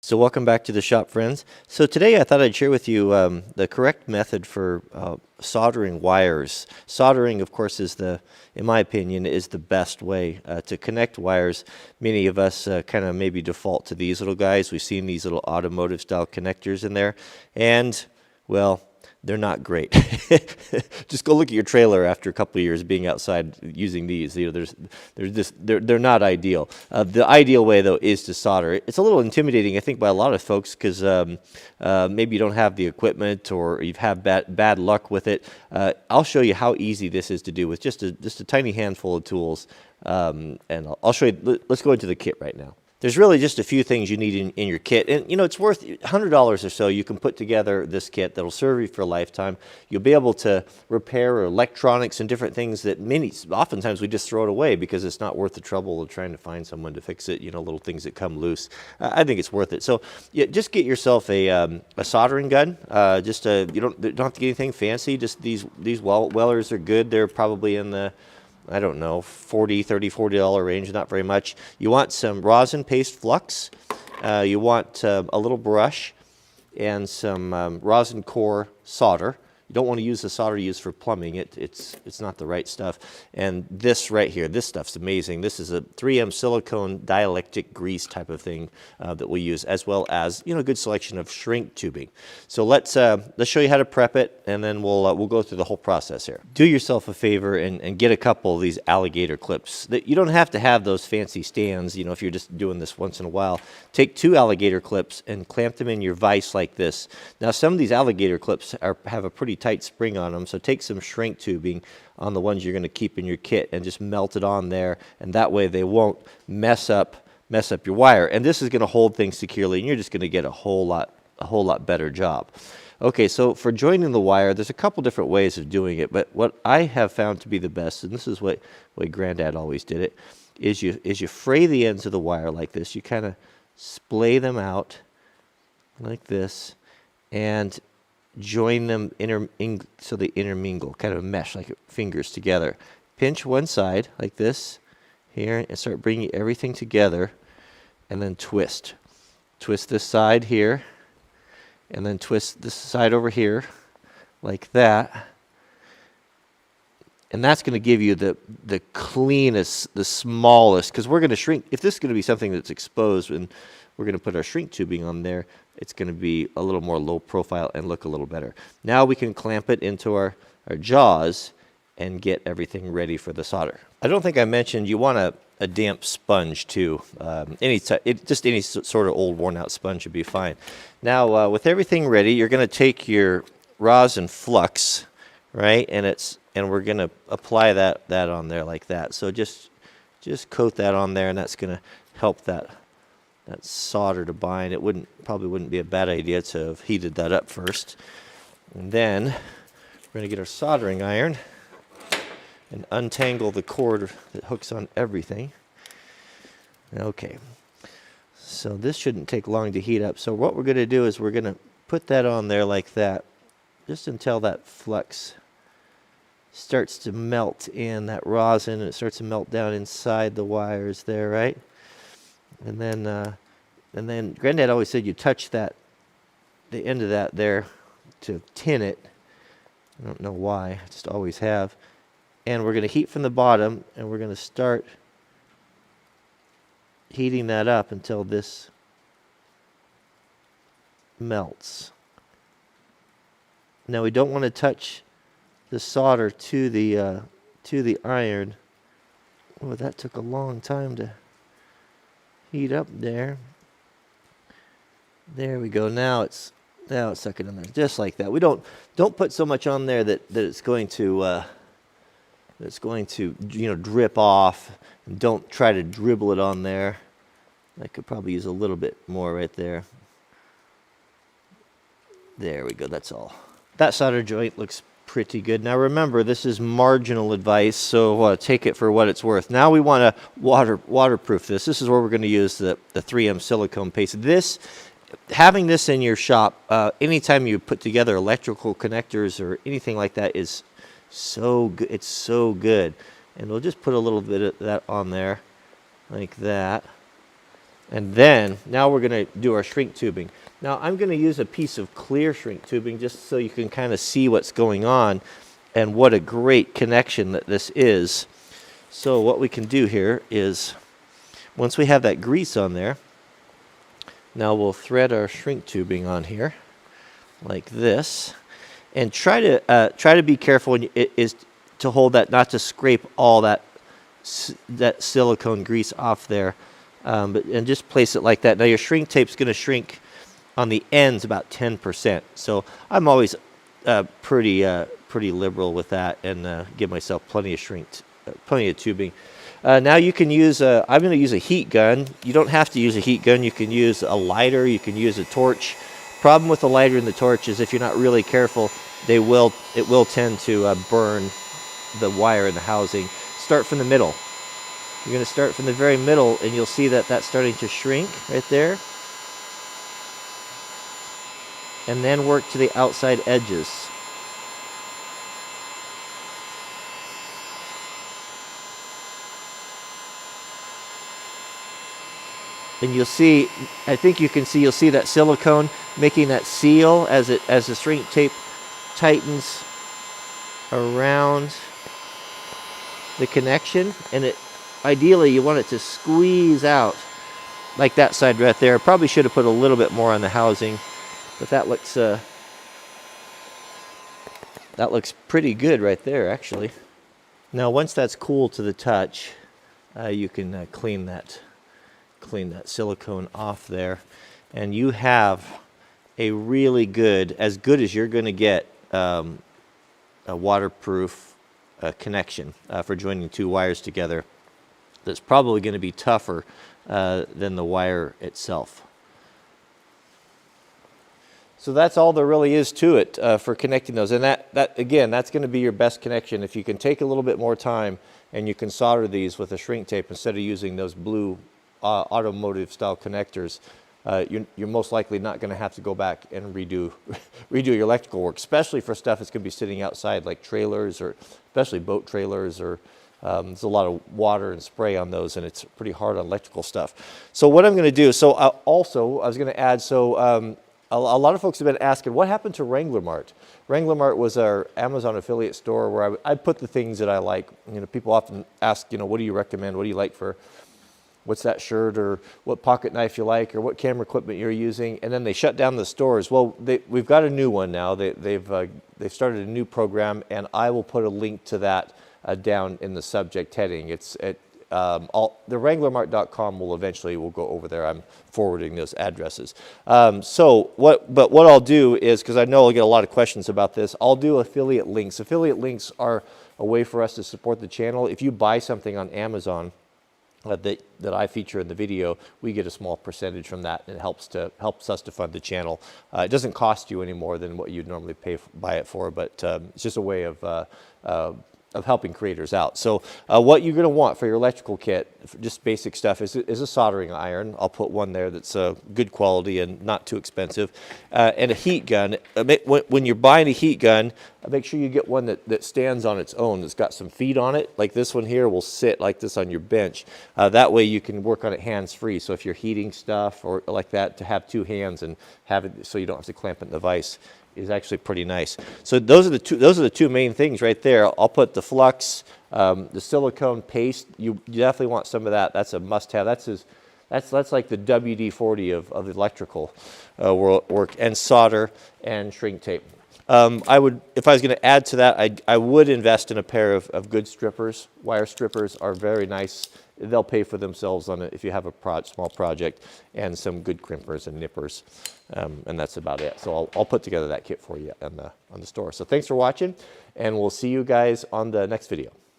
So welcome back to the shop, friends. So today I thought I'd share with you the correct method for soldering wires. Soldering, of course, in my opinion, is the best way to connect wires. Many of us kind of maybe default to these little guys. We've seen these little automotive style connectors in there, and well, they're not great. Just go look at your trailer after a couple of years being outside using these. You know, they're not ideal. The ideal way, though, is to solder. It's a little intimidating, I think, by a lot of folks because maybe you don't have the equipment or you've had bad luck with it. I'll show you how easy this is to do with just a tiny handful of tools, and I'll show you. Let's go into the kit right now. There's really just a few things you need in your kit. And, you know, it's worth $100 or so. You can put together this kit that'll serve you for a lifetime. You'll be able to repair electronics and different things that oftentimes we just throw it away because it's not worth the trouble of trying to find someone to fix it, you know, little things that come loose. I think it's worth it. So yeah, just get yourself a soldering gun. You don't have to get anything fancy. Just these Wellers are good. They're probably in the, I don't know, $40 range, not very much. You want some rosin paste flux. You want a little brush and some rosin core solder. You don't want to use the solder used for plumbing. It's not the right stuff. And this right here, this stuff's amazing. This is a 3M silicone dielectric grease type of thing that we use, as well as, you know, a good selection of shrink tubing. So let's show you how to prep it, and then we'll go through the whole process here. Do yourself a favor and get a couple of these alligator clips. You don't have to have those fancy stands, you know, if you're just doing this once in a while. Take 2 alligator clips and clamp them in your vise like this. Now, some of these alligator clips have a pretty tight spring on them, so take some shrink tubing on the ones you're going to keep in your kit and just melt it on there, and that way they won't mess up your wire. And this is going to hold things securely, and you're just going to get a whole lot better job. Okay, so for joining the wire, there's a couple different ways of doing it, but what I have found to be the best, and this is what Granddad always did it, is you fray the ends of the wire like this. You kind of splay them out like this and join them so they intermingle, kind of mesh like fingers together. Pinch one side like this here and start bringing everything together, and then twist. Twist this side here, and then twist this side over here like that. And that's going to give you the cleanest, the smallest, because we're going to shrink. If this is going to be something that's exposed and we're going to put our shrink tubing on there, it's going to be a little more low profile and look a little better. Now we can clamp it into our jaws and get everything ready for the solder. I don't think I mentioned you want a damp sponge too. Just any sort of old worn out sponge would be fine. Now with everything ready, you're going to take your rosin flux, right? And we're going to apply that on there like that. So just coat that on there, and that's going to help that solder to bind. It probably wouldn't be a bad idea to have heated that up first. And then we're going to get our soldering iron and untangle the cord that hooks on everything. Okay, so this shouldn't take long to heat up. So what we're going to do is we're going to put that on there like that, just until that flux starts to melt in, that rosin, and it starts to melt down inside the wires there, right? And then Granddad always said you touch the end of that there to tin it. I don't know why, I just always have. And we're going to heat from the bottom, and we're going to start heating that up until this melts. Now we don't want to touch the solder to the iron. Oh, that took a long time to heat up there. There we go. Now it's sucking in there just like that. We don't put so much on there that it's going to you know, drip off. And don't try to dribble it on there. I could probably use a little bit more right there. There we go. That's all. That solder joint looks pretty good. Now remember, this is marginal advice, so take it for what it's worth. Now we want to waterproof this. This is where we're going to use the 3M silicone paste. Having this in your shop, anytime you put together electrical connectors or anything like that, is so good. It's so good. And we'll just put a little bit of that on there like that. And then, now we're going to do our shrink tubing. Now I'm going to use a piece of clear shrink tubing just so you can kind of see what's going on and what a great connection that this is. So what we can do here is, once we have that grease on there, now we'll thread our shrink tubing on here like this, and try to be careful when is to hold that, not to scrape all that silicone grease off there, and just place it like that. Now your shrink tape's going to shrink on the ends about 10%. So I'm always pretty liberal with that, and give myself plenty of tubing. Now you can use I'm going to use a heat gun. You don't have to use a heat gun. You can use a lighter. You can use a torch. Problem with the lighter and the torch is if you're not really careful, it will tend to burn the wire in the housing. Start from the middle. You're going to start from the very middle, and you'll see that that's starting to shrink right there. And then work to the outside edges. And you'll see, I think you can see, you'll see that silicone making that seal as the shrink tape tightens around the connection, and ideally you want it to squeeze out like that side right there. Probably should have put a little bit more on the housing, but that looks pretty good right there, actually. Now once that's cool to the touch, you can clean that silicone off there, and you have a really good, as good as you're going to get, a waterproof connection for joining two wires together. That's probably going to be tougher than the wire itself. So that's all there really is to it for connecting those, and that again, that's going to be your best connection. If you can take a little bit more time and you can solder these with a shrink tape instead of using those blue automotive style connectors, you're most likely not going to have to go back and redo your electrical work, especially for stuff that's going to be sitting outside, like trailers, or especially boat trailers, or there's a lot of water and spray on those, and it's pretty hard on electrical stuff. So what I'm going to do, I was going to add, a lot of folks have been asking, what happened to Wrangler Mart? Wrangler Mart was our Amazon affiliate store where I put the things that I like. People often ask, what do you recommend? What do you like for, what's that shirt, or what pocket knife you like, or what camera equipment you're using, and then they shut down the stores. Well, we've got a new one now. They've started a new program, and I will put a link to that down in the subject heading. It's at the WranglerMart.com will go over there. I'm forwarding those addresses. What I'll do is, because I know I'll get a lot of questions about this, I'll do affiliate links. Affiliate links are a way for us to support the channel. If you buy something on Amazon that I feature in the video, we get a small percentage from that, and it helps us to fund the channel. It doesn't cost you any more than what you'd normally buy it for, but it's just a way of helping creators out. So what you're going to want for your electrical kit, just basic stuff, is a soldering iron. I'll put one there that's good quality and not too expensive, and a heat gun. When you're buying a heat gun, make sure you get one that stands on its own, that's got some feet on it. Like this one here will sit like this on your bench. That way you can work on it hands-free. So if you're heating stuff or like that, to have two hands and have it so you don't have to clamp it in the vise is actually pretty nice. So those are the two main things right there. I'll put the flux, the silicone paste. You definitely want some of that. That's a must-have. That's like the WD-40 of electrical work, and solder and shrink tape. If I was going to add to that, I would invest in a pair of good strippers. Wire strippers are very nice. They'll pay for themselves on it if you have a small project, and some good crimpers and nippers, and that's about it. So I'll put together that kit for you on the store. So thanks for watching, and we'll see you guys on the next video.